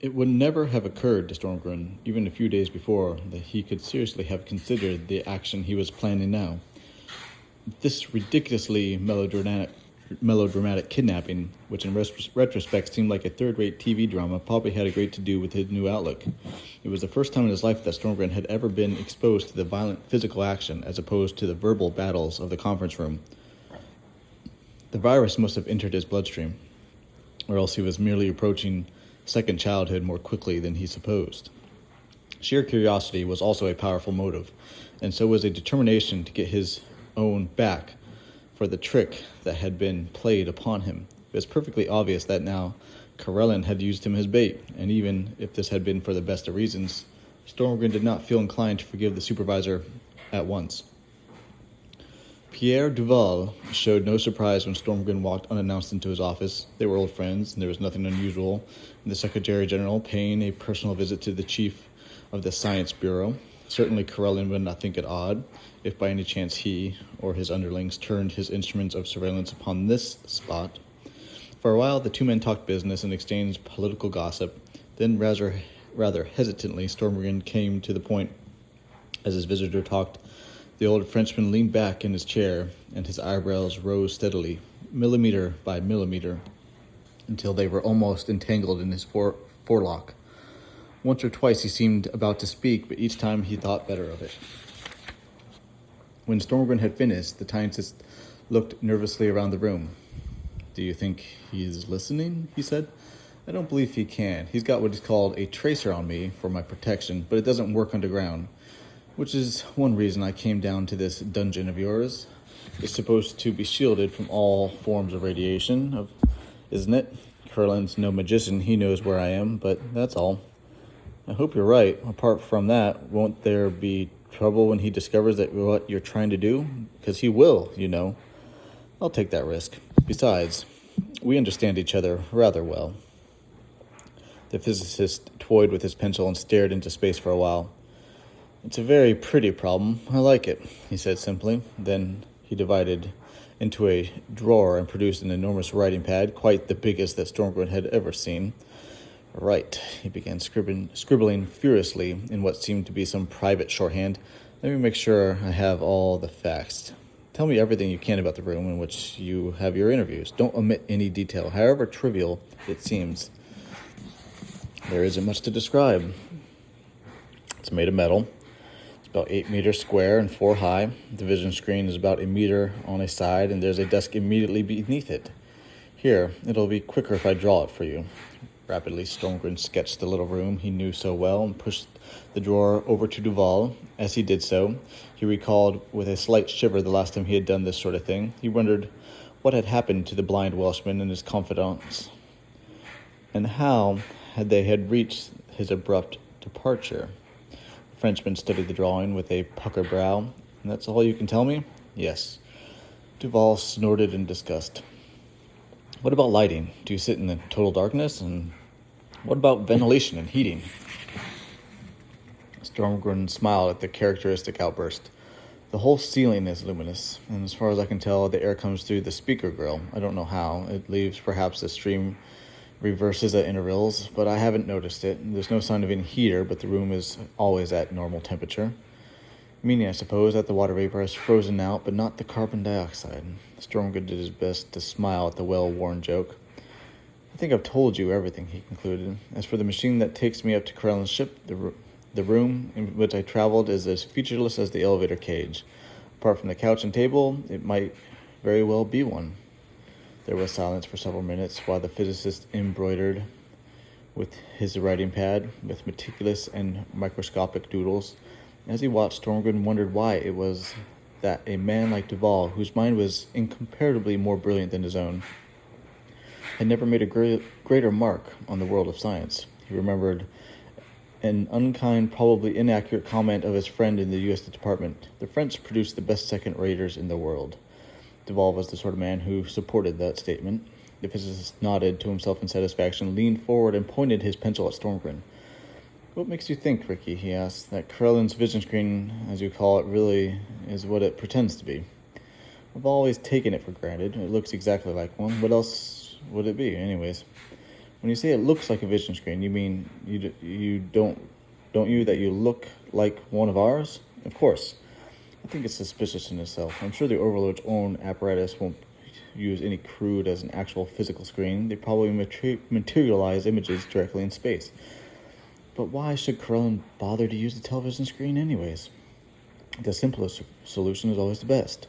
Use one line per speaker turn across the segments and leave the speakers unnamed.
It would never have occurred to Stormgren, even a few days before, that he could seriously have considered the action he was planning now. This ridiculously melodramatic kidnapping, which in retrospect seemed like a third-rate TV drama, probably had a great to do with his new outlook. It was the first time in his life that Stormgren had ever been exposed to the violent physical action as opposed to the verbal battles of the conference room. The virus must have entered his bloodstream, or else he was merely approaching second childhood more quickly than he supposed. Sheer curiosity was also a powerful motive, and so was a determination to get his own back for the trick that had been played upon him. It was perfectly obvious that now Karellen had used him as bait, and even if this had been for the best of reasons, Stormgren did not feel inclined to forgive the supervisor at once. Pierre Duval showed no surprise when Stormgren walked unannounced into his office. They were old friends, and there was nothing unusual in the Secretary General paying a personal visit to the chief of the Science Bureau. Certainly Karellen would not think it odd if by any chance he or his underlings turned his instruments of surveillance upon this spot. For a while, the two men talked business and exchanged political gossip. Then, rather hesitantly, Stormgren came to the point. As his visitor talked, the old Frenchman leaned back in his chair, and his eyebrows rose steadily, millimeter by millimeter, until they were almost entangled in his forelock. Once or twice he seemed about to speak, but each time he thought better of it. When Stormgren had finished, the scientist looked nervously around the room. "Do you think he's listening?" he said. "I don't believe he can. He's got what is called a tracer on me for my protection, but it doesn't work underground. Which is one reason I came down to this dungeon of yours. It's supposed to be shielded from all forms of radiation, isn't it? Karellen's no magician, he knows where I am, but that's all. I hope you're right. Apart from that, won't there be trouble when he discovers that what you're trying to do? Because he will, you know. I'll take that risk. Besides, we understand each other rather well." The physicist toyed with his pencil and stared into space for a while. "It's a very pretty problem. I like it," he said simply. Then he divided into a drawer and produced an enormous writing pad, quite the biggest that Stormgren had ever seen. "Right," he began scribbling furiously in what seemed to be some private shorthand. "Let me make sure I have all the facts. Tell me everything you can about the room in which you have your interviews. Don't omit any detail, however trivial it seems. There isn't much to describe. It's made of metal. About 8 meters square and 4 high. The vision screen is about a meter on a side, and there's a desk immediately beneath it. Here, it'll be quicker if I draw it for you." Rapidly, Stormgren sketched the little room he knew so well and pushed the drawer over to Duval. As he did so, he recalled with a slight shiver the last time he had done this sort of thing. He wondered what had happened to the blind Welshman and his confidants, and how they had reached his abrupt departure. Frenchman studied the drawing with a puckered brow. "And that's all you can tell me?" "Yes." Duval snorted in disgust. "What about lighting? Do you sit in the total darkness? And what about ventilation and heating?" Stormgren smiled at the characteristic outburst. "The whole ceiling is luminous, and as far as I can tell, the air comes through the speaker grill. I don't know how. It leaves perhaps the stream reverses at intervals, but I haven't noticed it. There's no sign of any heater, but the room is always at normal temperature. Meaning, I suppose, that the water vapor has frozen out, but not the carbon dioxide." Stormgren did his best to smile at the well-worn joke. "I think I've told you everything," he concluded. "As for the machine that takes me up to Karellen's ship, the room in which I traveled is as featureless as the elevator cage. Apart from the couch and table, it might very well be one." There was silence for several minutes while the physicist embroidered with his writing pad with meticulous and microscopic doodles. As he watched, Stormgren wondered why it was that a man like Duval, whose mind was incomparably more brilliant than his own, had never made a greater mark on the world of science. He remembered an unkind, probably inaccurate comment of his friend in the U.S. Department. The French produce the best second-raters in the world. Duval was the sort of man who supported that statement. The physicist nodded to himself in satisfaction, leaned forward, and pointed his pencil at Stormgren. "What makes you think, Ricky," he asked, "that Karellen's vision screen, as you call it, really is what it pretends to be? I've always taken it for granted. It looks exactly like one. What else would it be, anyways?" When you say it looks like a vision screen, you mean you don't you that you look like one of ours? Of course. I think it's suspicious in itself. I'm sure the Overlord's own apparatus won't use any crude as an actual physical screen. They probably materialize images directly in space. But why should Karellen bother to use the television screen anyways? The simplest solution is always the best.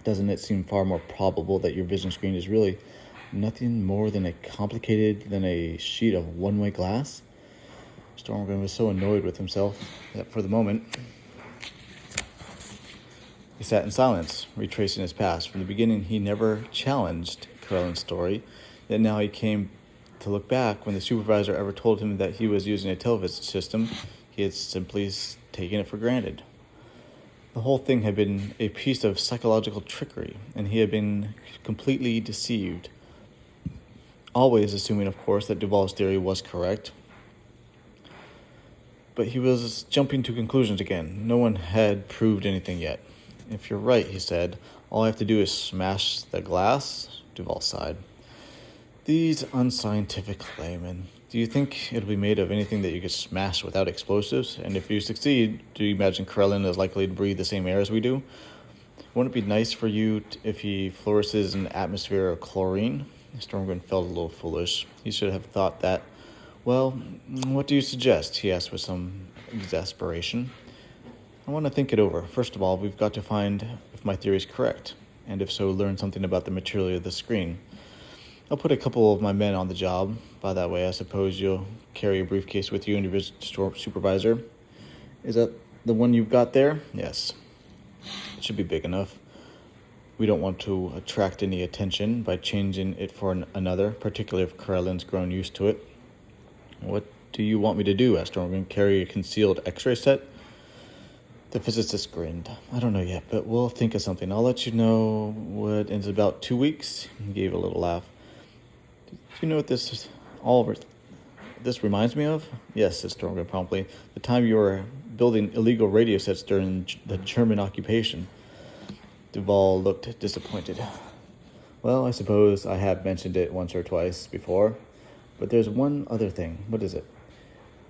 Doesn't it seem far more probable that your vision screen is really nothing more than a sheet of one-way glass? Stormgren was so annoyed with himself that for the moment he sat in silence, retracing his past. From the beginning, he never challenged Karellen's story, yet now he came to look back. When the supervisor ever told him that he was using a television system, he had simply taken it for granted. The whole thing had been a piece of psychological trickery, and he had been completely deceived. Always assuming, of course, that Duval's theory was correct. But he was jumping to conclusions again. No one had proved anything yet. If you're right, he said, all I have to do is smash the glass, Duval sighed. These unscientific laymen. Do you think it'll be made of anything that you could smash without explosives? And if you succeed, do you imagine Karellen is likely to breathe the same air as we do? Wouldn't it be nice for you if he flourishes in an atmosphere of chlorine? Stormgren felt a little foolish. He should have thought that. Well, what do you suggest? He asked with some exasperation. I want to think it over. First of all, we've got to find if my theory is correct, and if so, learn something about the material of the screen. I'll put a couple of my men on the job. By that way, I suppose you'll carry a briefcase with you and your supervisor. Is that the one you've got there? Yes. It should be big enough. We don't want to attract any attention by changing it for another, particularly if Karellen's grown used to it. What do you want me to do? Asked Stormgren. Carry a concealed x-ray set? The physicist grinned. I don't know yet, but we'll think of something. I'll let you know what in about 2 weeks. He gave a little laugh. Do you know what this reminds me of? Yes, said Stormgren promptly. The time you were building illegal radio sets during the German occupation. Duval looked disappointed. Well, I suppose I have mentioned it once or twice before, but there's one other thing. What is it?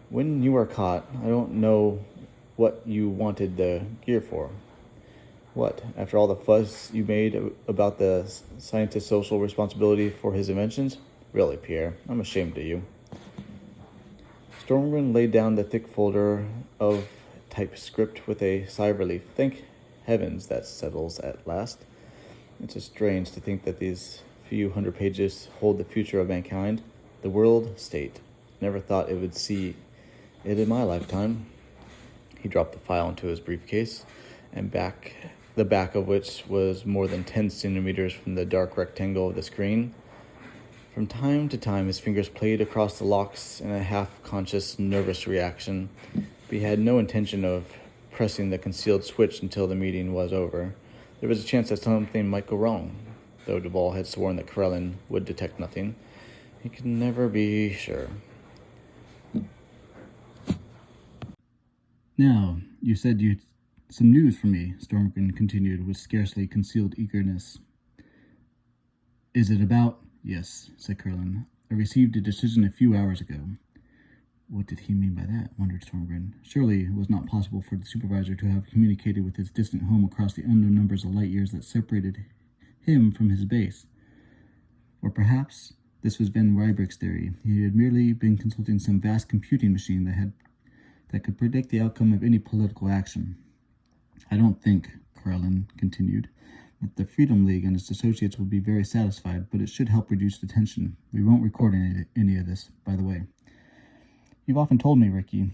When you were caught, I don't know what you wanted the gear for. What, after all the fuss you made about the scientist's social responsibility for his inventions? Really, Pierre, I'm ashamed of you. Stormgren laid down the thick folder of typescript with a sigh of relief. Thank heavens that settles at last. It's just strange to think that these few hundred pages hold the future of mankind, the world state. Never thought it would see it in my lifetime. He dropped the file into his briefcase, and the back of which was more than 10 centimeters from the dark rectangle of the screen. From time to time, his fingers played across the locks in a half-conscious, nervous reaction, but he had no intention of pressing the concealed switch until the meeting was over. There was a chance that something might go wrong, though Duval had sworn that Karellen would detect nothing. He could never be sure.
Now, you said you'd some news for me, Stormgren continued with scarcely concealed eagerness. Is it about... Yes, said Karellen. I received a decision a few hours ago. What did he mean by that? Wondered Stormgren. Surely it was not possible for the supervisor to have communicated with his distant home across the unknown numbers of light years that separated him from his base. Or perhaps this was Ben Rybrook's theory. He had merely been consulting some vast computing machine that could predict the outcome of any political action. I don't think, Karellen continued, that the Freedom League and its associates will be very satisfied, but it should help reduce the tension. We won't record any of this, by the way. You've often told me, Ricky,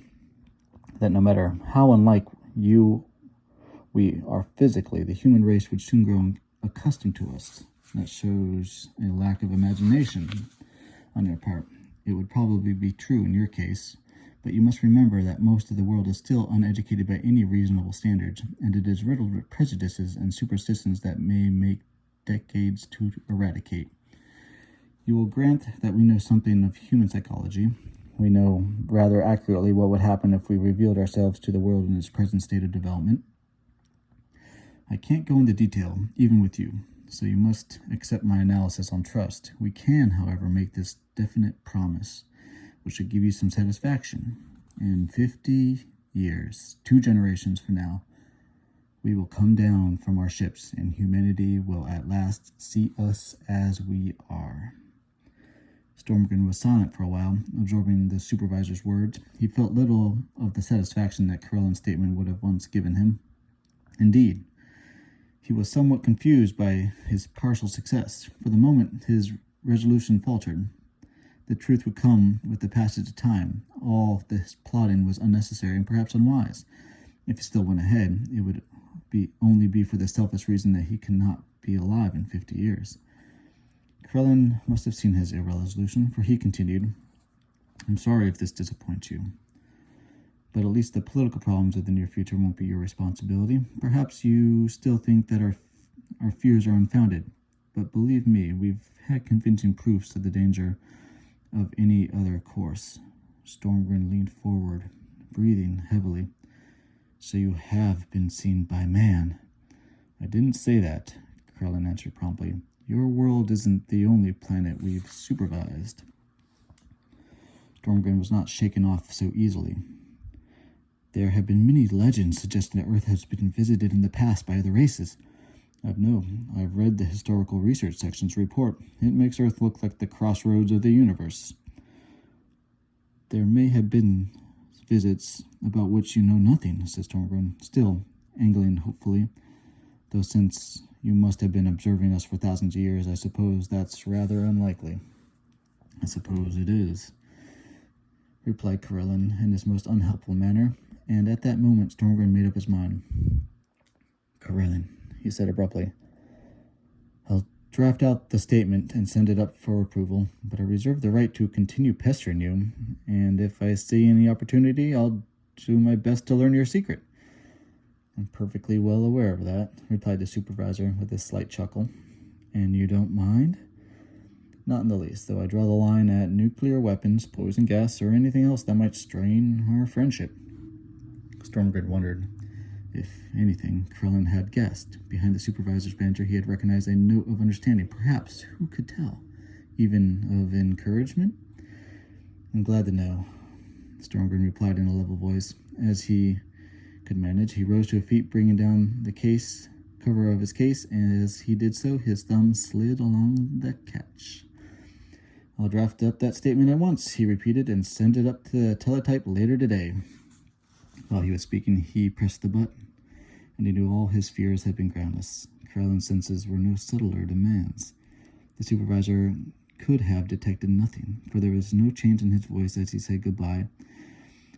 that no matter how unlike we are physically, the human race would soon grow accustomed to us. That shows a lack of imagination on your part. It would probably be true in your case, but you must remember that most of the world is still uneducated by any reasonable standards, and it is riddled with prejudices and superstitions that may make decades to eradicate. You will grant that we know something of human psychology. We know rather accurately what would happen if we revealed ourselves to the world in its present state of development. I can't go into detail, even with you. so you must accept my analysis on trust. We can, however, make this definite promise, which should give you some satisfaction. In 50 years, 2 generations from now, we will come down from our ships, and humanity will at last see us as we are. Stormgren was silent for a while, absorbing the supervisor's words. He felt little of the satisfaction that Karellen's statement would have once given him. Indeed, he was somewhat confused by his partial success. For the moment, his resolution faltered. The truth would come with the passage of time. All this plotting was unnecessary and perhaps unwise. If he still went ahead, it would only be for the selfish reason that he cannot be alive in 50 years. Karellen must have seen his irresolution, for he continued, I'm sorry if this disappoints you, but at least the political problems of the near future won't be your responsibility. Perhaps you still think that our fears are unfounded, but believe me, we've had convincing proofs of the danger of any other course. Stormgren leaned forward, breathing heavily. So you have been seen by man. I didn't say that, Karellen answered promptly. Your world isn't the only planet we've supervised. Stormgren was not shaken off so easily. There have been many legends suggesting that Earth has been visited in the past by other races. I've read the historical research section's report. It makes Earth look like the crossroads of the universe. There may have been visits about which you know nothing, said Stormgren, still angling hopefully, though since you must have been observing us for thousands of years, I suppose that's rather unlikely. I suppose it is, replied Karellen in his most unhelpful manner, and at that moment Stormgren made up his mind. Karellen, he said abruptly, I'll draft out the statement and send it up for approval, but I reserve the right to continue pestering you, and if I see any opportunity, I'll do my best to learn your secret. I'm perfectly well aware of that, replied the supervisor with a slight chuckle. And you don't mind? Not in the least, though I draw the line at nuclear weapons, poison gas, or anything else that might strain our friendship. Stormgren wondered. If anything, Karellen had guessed. Behind the supervisor's banter, he had recognized a note of understanding, perhaps, who could tell, even of encouragement? I'm glad to know, Stormgren replied in a level voice. As he could manage, he rose to his feet, bringing down the cover of his case, and as he did so, his thumb slid along the catch. I'll draft up that statement at once, he repeated, and send it up to the teletype later today. While he was speaking, he pressed the button, and he knew all his fears had been groundless. Karellen's senses were no subtler demands. The supervisor could have detected nothing, for there was no change in his voice as he said goodbye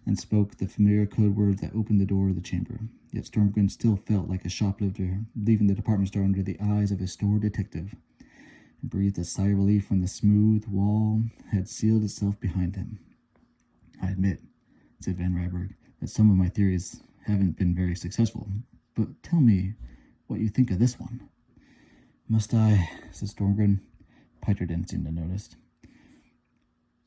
and spoke the familiar code words that opened the door of the chamber. Yet Stormgren still felt like a shoplifter leaving the department store under the eyes of a store detective, and breathed a sigh of relief when the smooth wall had sealed itself behind him. I admit, said Van Ryberg, that some of my theories haven't been very successful, but tell me what you think of this one. Must I? Said Stormgren. Piter didn't seem to notice.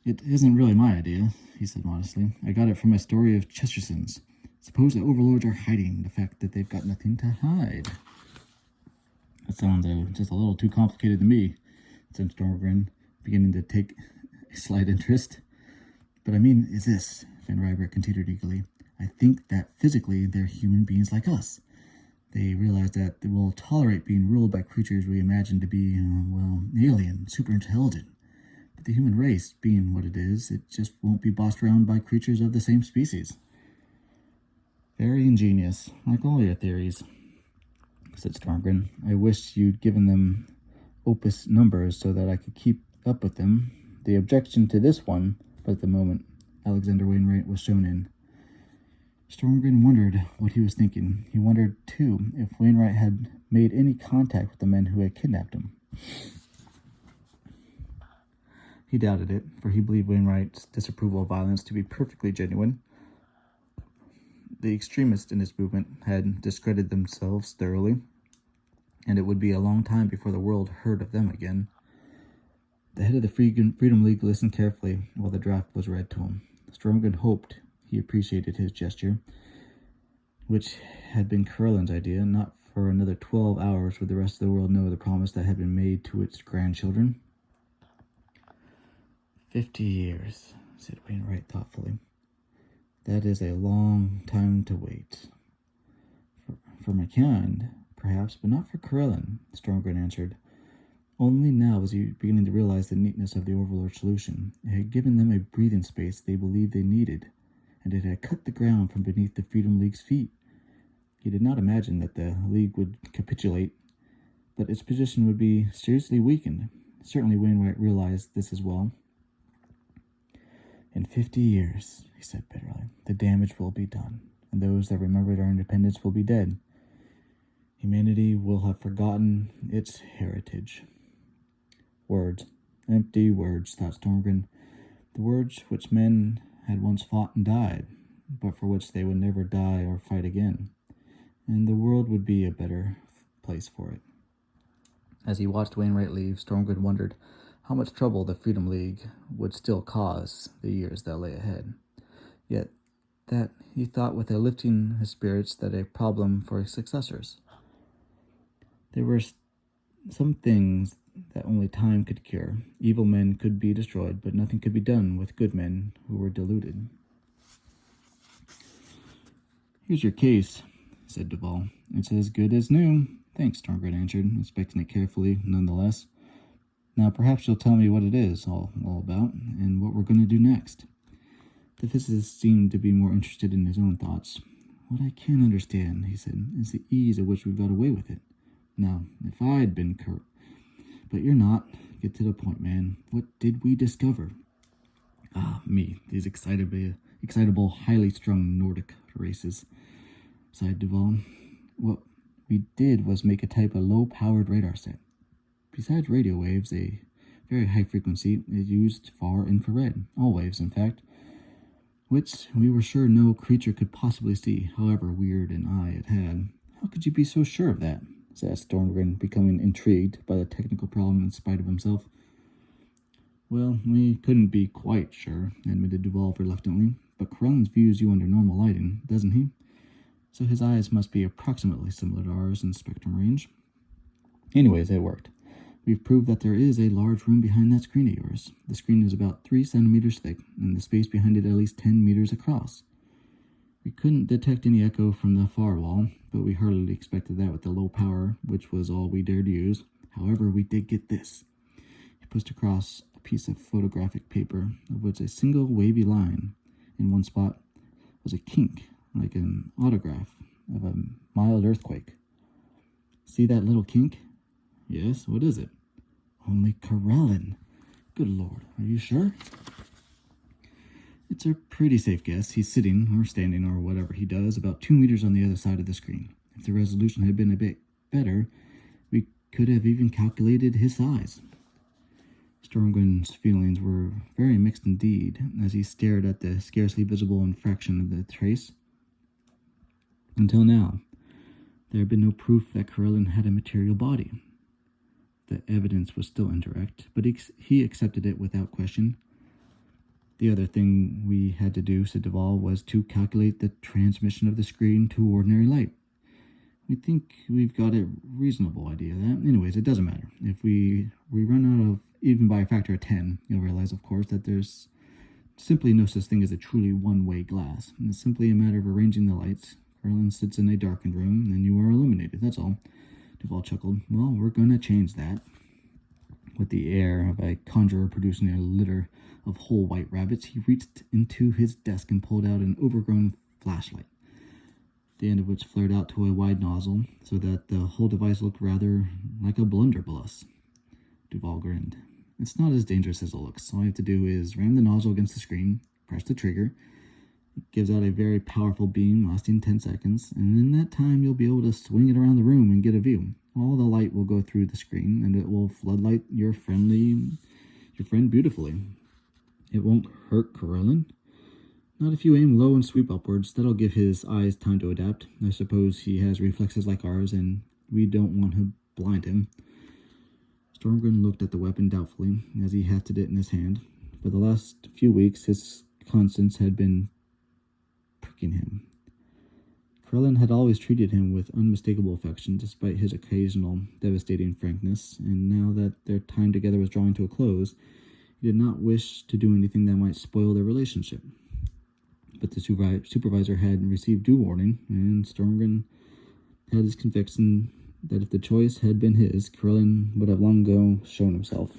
It isn't really my idea, he said modestly. I got it from a story of Chesterson's. Suppose the overlords are hiding the fact that they've got nothing to hide. That sounds just a little too complicated to me, said Stormgren, beginning to take a slight interest. But I mean is this, Van Ryberg continued eagerly. I think that physically they're human beings like us. They realize that they will tolerate being ruled by creatures we imagine to be, alien, super intelligent. But the human race, being what it is, it just won't be bossed around by creatures of the same species. Very ingenious, like all your theories, said Stormgren. I wish you'd given them opus numbers so that I could keep up with them. The objection to this one, but at the moment Alexander Wainwright was shown in. Stormgren wondered what he was thinking. He wondered, too, if Wainwright had made any contact with the men who had kidnapped him. He doubted it, for he believed Wainwright's disapproval of violence to be perfectly genuine. The extremists in his movement had discredited themselves thoroughly, and it would be a long time before the world heard of them again. The head of the Freedom League listened carefully while the draft was read to him. Stormgren hoped he appreciated his gesture, which had been Karellen's idea, not For another 12 hours would the rest of the world know the promise that had been made to its grandchildren? 50 years, said Wainwright thoughtfully. That is a long time to wait. For my kind, perhaps, but not for Karellen, Stormgren answered. Only now was he beginning to realize the neatness of the Overlord's solution. It had given them a breathing space they believed they needed, and it had cut the ground from beneath the Freedom League's feet. He did not imagine that the League would capitulate, but its position would be seriously weakened. Certainly Wainwright realized this as well. In 50 years, he said bitterly, the damage will be done, and those that remembered our independence will be dead. Humanity will have forgotten its heritage. Words, empty words, thought Stormgren. The words which men had once fought and died, but for which they would never die or fight again. And the world would be a better place for it. As he watched Wainwright leave, Stormgren wondered how much trouble the Freedom League would still cause the years that lay ahead. Yet that he thought with a lifting his spirits that a problem for his successors. There were some things that only time could cure. Evil men could be destroyed, but nothing could be done with good men who were deluded. Here's your case, said Duval. It's as good as new. Thanks, Stormgren answered, inspecting it carefully nonetheless. Now perhaps you'll tell me what it is all about, and what we're going to do next. The physicist seemed to be more interested in his own thoughts. What I can't understand, he said, is the ease at which we've got away with it. Now, if I'd been Kurt... But you're not. Get to the point, man. What did we discover? Me. These excitable, highly strung Nordic races, sighed Duval. What we did was make a type of low-powered radar set. Besides radio waves, a very high frequency is used far infrared, all waves, in fact, which we were sure no creature could possibly see, however weird an eye it had. How could you be so sure of that? Said Stormgren, becoming intrigued by the technical problem in spite of himself. Well, we couldn't be quite sure, admitted Duval reluctantly, but Karellen views you under normal lighting, doesn't he? So his eyes must be approximately similar to ours in spectrum range. Anyways, it worked. We've proved that there is a large room behind that screen of yours. The screen is about 3 centimeters thick, and the space behind it at least 10 meters across. We couldn't detect any echo from the far wall, but we hardly expected that with the low power, which was all we dared use. However, we did get this. He pushed across a piece of photographic paper, of which a single wavy line in one spot was a kink, like an autograph of a mild earthquake. See that little kink? Yes, what is it? Only Karellen. Good Lord, are you sure? It's a pretty safe guess. He's sitting, or standing, or whatever he does, about 2 meters on the other side of the screen. If the resolution had been a bit better, we could have even calculated his size. Stormgren's feelings were very mixed indeed, as he stared at the scarcely visible infraction of the trace. Until now, there had been no proof that Karellen had a material body. The evidence was still indirect, but he accepted it without question. The other thing we had to do, said Duval, was to calculate the transmission of the screen to ordinary light. We think we've got a reasonable idea of that. Anyways, it doesn't matter. If we run out of, even by a factor of 10, you'll realize, of course, that there's simply no such thing as a truly one-way glass. And it's simply a matter of arranging the lights. Karellen sits in a darkened room, and you are illuminated, that's all. Duval chuckled. Well, we're going to change that. With the air of a conjurer producing a litter of whole white rabbits, he reached into his desk and pulled out an overgrown flashlight, the end of which flared out to a wide nozzle, so that the whole device looked rather like a blunderbuss. Duval grinned. It's not as dangerous as it looks. All you have to do is ram the nozzle against the screen, press the trigger. It gives out a very powerful beam lasting 10 seconds, and in that time you'll be able to swing it around the room and get a view. All the light will go through the screen, and it will floodlight your friend beautifully. It won't hurt Karellen. Not if you aim low and sweep upwards. That'll give his eyes time to adapt. I suppose he has reflexes like ours, and we don't want to blind him. Stormgren looked at the weapon doubtfully as he hefted it in his hand. For the last few weeks, his conscience had been pricking him. Karellen had always treated him with unmistakable affection, despite his occasional devastating frankness, and now that their time together was drawing to a close, he did not wish to do anything that might spoil their relationship. But the supervisor had received due warning, and Stormgren had his conviction that if the choice had been his, Karellen would have long ago shown himself.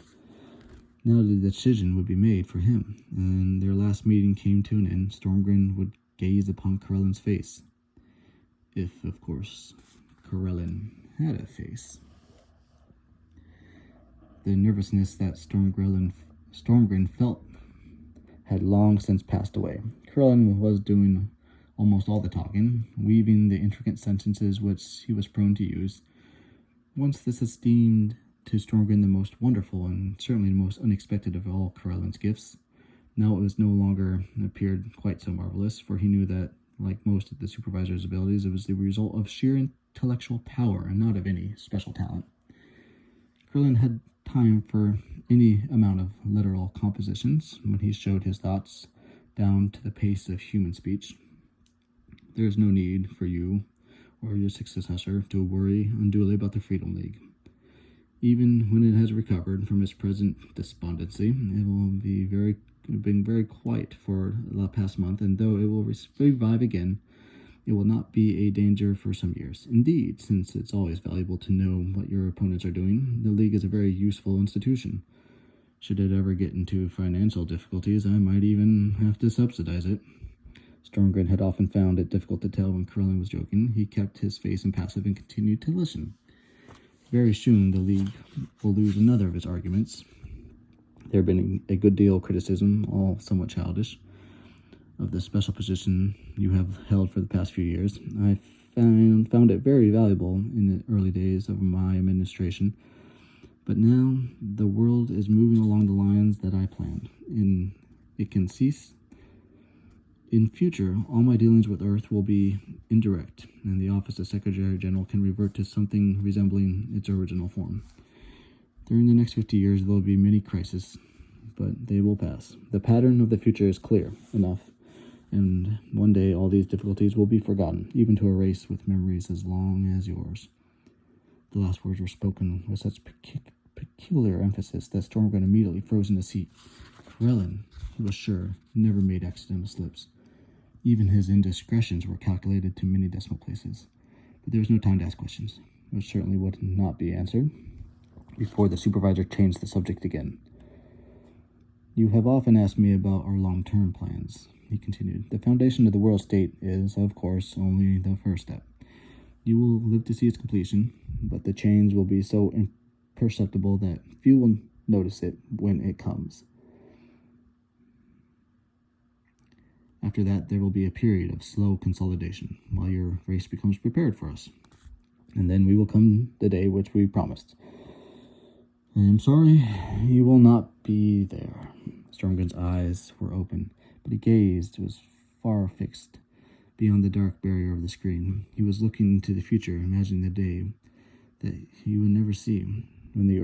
Now the decision would be made for him, and their last meeting came to an end. Stormgren would gaze upon Karellen's face. If, of course, Karellen had a face. The nervousness that Stormgren felt had long since passed away. Karellen was doing almost all the talking, weaving the intricate sentences which he was prone to use. Once this esteemed to Stormgren the most wonderful and certainly the most unexpected of all Karellen's gifts. Now it was no longer appeared quite so marvelous, for he knew that, like most of the supervisor's abilities, it was the result of sheer intellectual power and not of any special talent. Karellen had time for any amount of literal compositions when he showed his thoughts down to the pace of human speech. There is no need for you or your successor to worry unduly about the Freedom League. Even when it has recovered from its present despondency, it will be been very quiet for the past month, and though it will revive again, it will not be a danger for some years. Indeed, since it's always valuable to know what your opponents are doing, the League is a very useful institution. Should it ever get into financial difficulties, I might even have to subsidize it. Stormgren had often found it difficult to tell when Karellen was joking. He kept his face impassive and continued to listen. Very soon, the League will lose another of its arguments. There had been a good deal of criticism, all somewhat childish, of the special position you have held for the past few years. I found it very valuable in the early days of my administration, but now the world is moving along the lines that I planned. It can cease. In future, all my dealings with Earth will be indirect, and the office of Secretary General can revert to something resembling its original form. During the next 50 years, there will be many crises, but they will pass. The pattern of the future is clear enough, and one day all these difficulties will be forgotten, even to a race with memories as long as yours. The last words were spoken with such peculiar emphasis that Stormgren immediately froze in his seat. Karellen, he was sure, never made accidental slips. Even his indiscretions were calculated to many decimal places. But there was no time to ask questions, which certainly would not be answered before the supervisor changed the subject again. You have often asked me about our long-term plans, he continued. The foundation of the world state is, of course, only the first step. You will live to see its completion, but the change will be so imperceptible that few will notice it when it comes. After that, there will be a period of slow consolidation, while your race becomes prepared for us. And then we will come the day which we promised. I am sorry, you will not be there. Stormgren's eyes were open, but he was far fixed beyond the dark barrier of the screen. He was looking into the future, imagining the day that he would never see, when the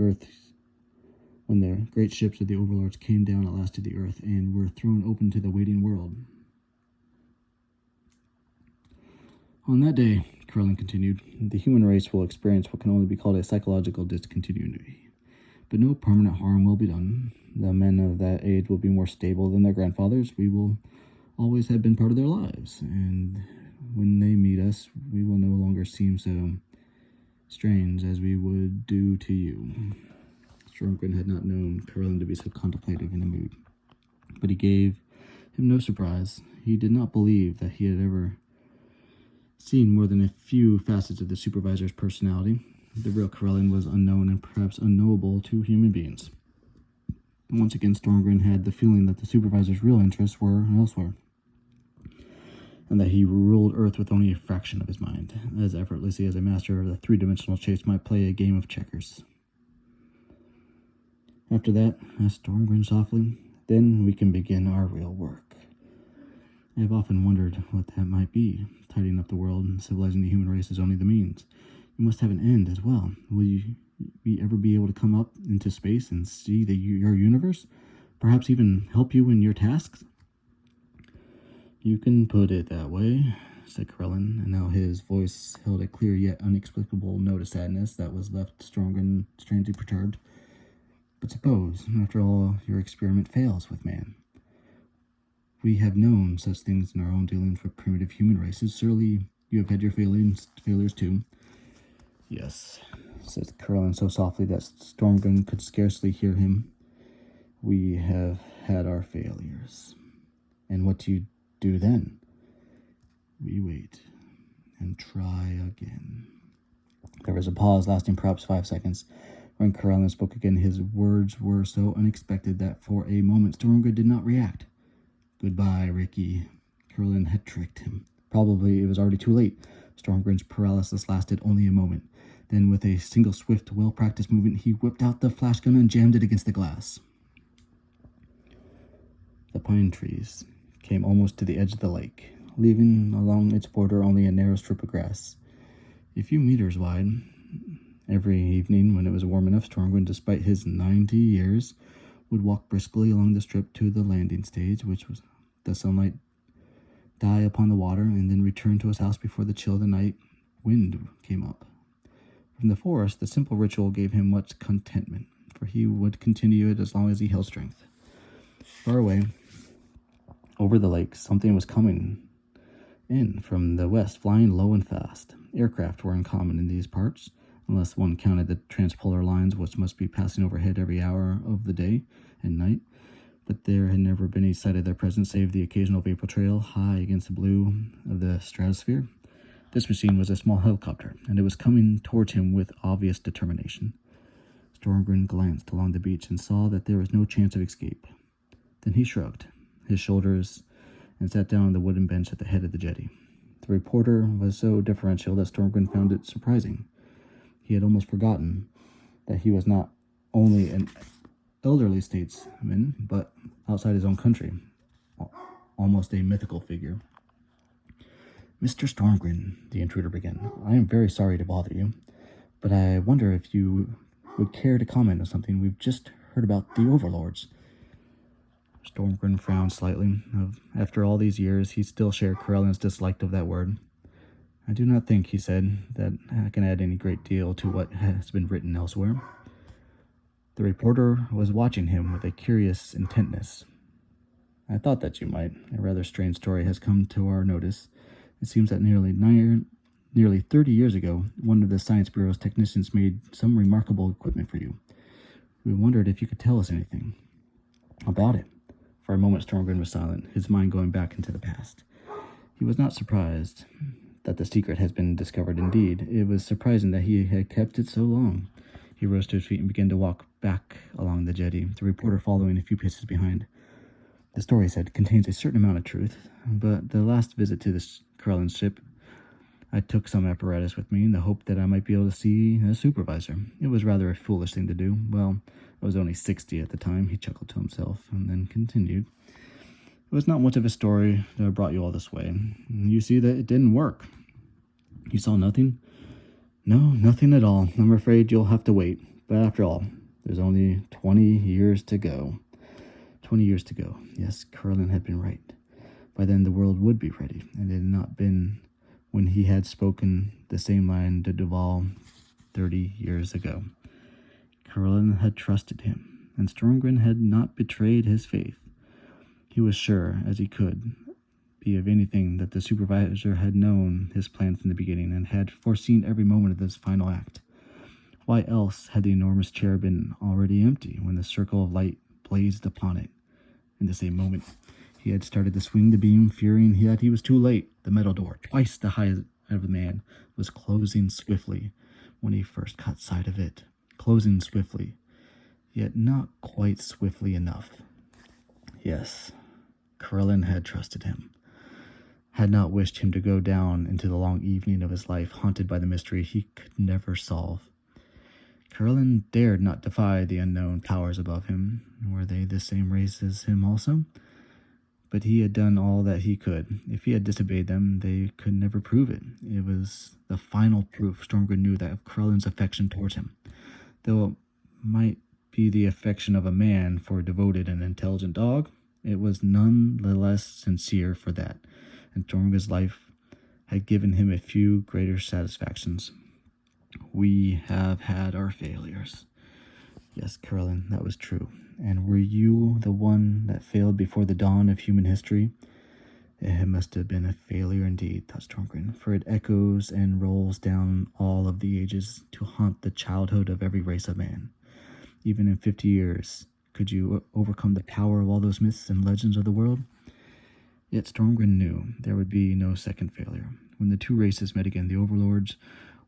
great ships of the overlords came down at last to the earth and were thrown open to the waiting world. On that day, Karellen continued, the human race will experience what can only be called a psychological discontinuity. But no permanent harm will be done. The men of that age will be more stable than their grandfathers. We will always have been part of their lives, and when they meet us, we will no longer seem so strange as we would do to you. Stormgren had not known Karellen to be so contemplative in a mood, but he gave him no surprise. He did not believe that he had ever seen more than a few facets of the supervisor's personality. The real Karellen was unknown and perhaps unknowable to human beings. Once again, Stormgren had the feeling that the supervisor's real interests were elsewhere, and that he ruled Earth with only a fraction of his mind, as effortlessly as a master of the three-dimensional chase might play a game of checkers. After that, asked Stormgren softly, then we can begin our real work. I have often wondered what that might be. Tidying up the world and civilizing the human race is only the means. You must have an end as well. Will we ever be able to come up into space and see your universe? Perhaps even help you in your tasks? You can put it that way, said Karellen, and now his voice held a clear yet inexplicable note of sadness that was left Stormgren strangely perturbed. But suppose, after all, your experiment fails with man. We have known such things in our own dealings with primitive human races. Surely you have had your failures too. Yes, said Karellen so softly that Stormgren could scarcely hear him. We have had our failures. And what do you do then? We wait and try again. There was a pause lasting perhaps 5 seconds. When Karellen spoke again, his words were so unexpected that for a moment Stormgren did not react. Goodbye, Ricky. Karellen had tricked him. Probably it was already too late. Stormgren's paralysis lasted only a moment. Then, with a single swift, well-practiced movement, he whipped out the flash gun and jammed it against the glass. The pine trees came almost to the edge of the lake, leaving along its border only a narrow strip of grass, a few meters wide. Every evening, when it was warm enough, Stormgren, despite his 90 years, would walk briskly along the strip to the landing stage, which was the sunlight die upon the water, and then return to his house before the chill of the night wind came up. From the forest, the simple ritual gave him much contentment, for he would continue it as long as he held strength. Far away, over the lake, something was coming in from the west, flying low and fast. Aircraft were uncommon in these parts, unless one counted the transpolar lines which must be passing overhead every hour of the day and night. But there had never been any sight of their presence save the occasional vapor trail high against the blue of the stratosphere. This machine was a small helicopter, and it was coming towards him with obvious determination. Stormgren glanced along the beach and saw that there was no chance of escape. Then he shrugged his shoulders and sat down on the wooden bench at the head of the jetty. The reporter was so deferential that Stormgren found it surprising. He had almost forgotten that he was not only an elderly statesman, but outside his own country, almost a mythical figure. Mr. Stormgren, the intruder began, I am very sorry to bother you, but I wonder if you would care to comment on something we've just heard about the overlords. Stormgren frowned slightly. After all these years, he still shared Karellen's dislike of that word. I do not think, he said, that I can add any great deal to what has been written elsewhere. The reporter was watching him with a curious intentness. I thought that you might. A rather strange story has come to our notice. It seems that nearly 30 years ago, one of the Science Bureau's technicians made some remarkable equipment for you. We wondered if you could tell us anything about it. For a moment, Stormgren was silent, his mind going back into the past. He was not surprised that the secret has been discovered. Indeed, it was surprising that he had kept it so long. He rose to his feet and began to walk back along the jetty, the reporter following a few paces behind. The story, he said, contains a certain amount of truth, but the last visit to this Karellen ship, I took some apparatus with me in the hope that I might be able to see a supervisor. It was rather a foolish thing to do. Well, I was only 60 at the time, he chuckled to himself, and then continued. It was not much of a story that brought you all this way. You see that it didn't work. You saw nothing? No, nothing at all. I'm afraid you'll have to wait. But after all, there's only 20 years to go. 20 years to go. Yes, Karellen had been right. By then the world would be ready, and it had not been when he had spoken the same line to Duval 30 years ago. Karellen had trusted him, and Stormgren had not betrayed his faith. He was sure, as he could be of anything, that the supervisor had known his plan from the beginning and had foreseen every moment of this final act. Why else had the enormous chair been already empty when the circle of light blazed upon it? In the same moment, he had started to swing the beam, fearing that he was too late. The metal door, twice the height of the man, was closing swiftly when he first caught sight of it. Closing swiftly, yet not quite swiftly enough. Yes, Karellen had trusted him, had not wished him to go down into the long evening of his life, haunted by the mystery he could never solve. Karellen dared not defy the unknown powers above him. Were they the same race as him also? But he had done all that he could. If he had disobeyed them, they could never prove it. It was the final proof, Stormgren knew, that of Karellen's affection towards him. Though it might be the affection of a man for a devoted and intelligent dog, it was none the less sincere for that, and Stormgren's life had given him a few greater satisfactions. We have had our failures. Yes, Karellen, that was true. And were you the one that failed before the dawn of human history? It must have been a failure indeed, thought Stormgren, for it echoes and rolls down all of the ages to haunt the childhood of every race of man. Even in 50 years, could you overcome the power of all those myths and legends of the world? Yet Stormgren knew there would be no second failure. When the two races met again, the overlords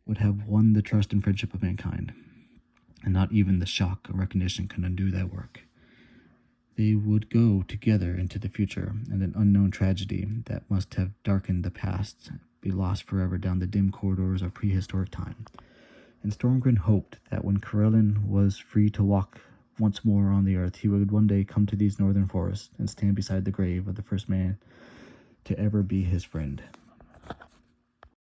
would have won the trust and friendship of mankind, and not even the shock of recognition could undo that work. They would go together into the future, and an unknown tragedy that must have darkened the past be lost forever down the dim corridors of prehistoric time. And Stormgren hoped that when Karellen was free to walk once more on the earth, he would one day come to these northern forests and stand beside the grave of the first man to ever be his friend.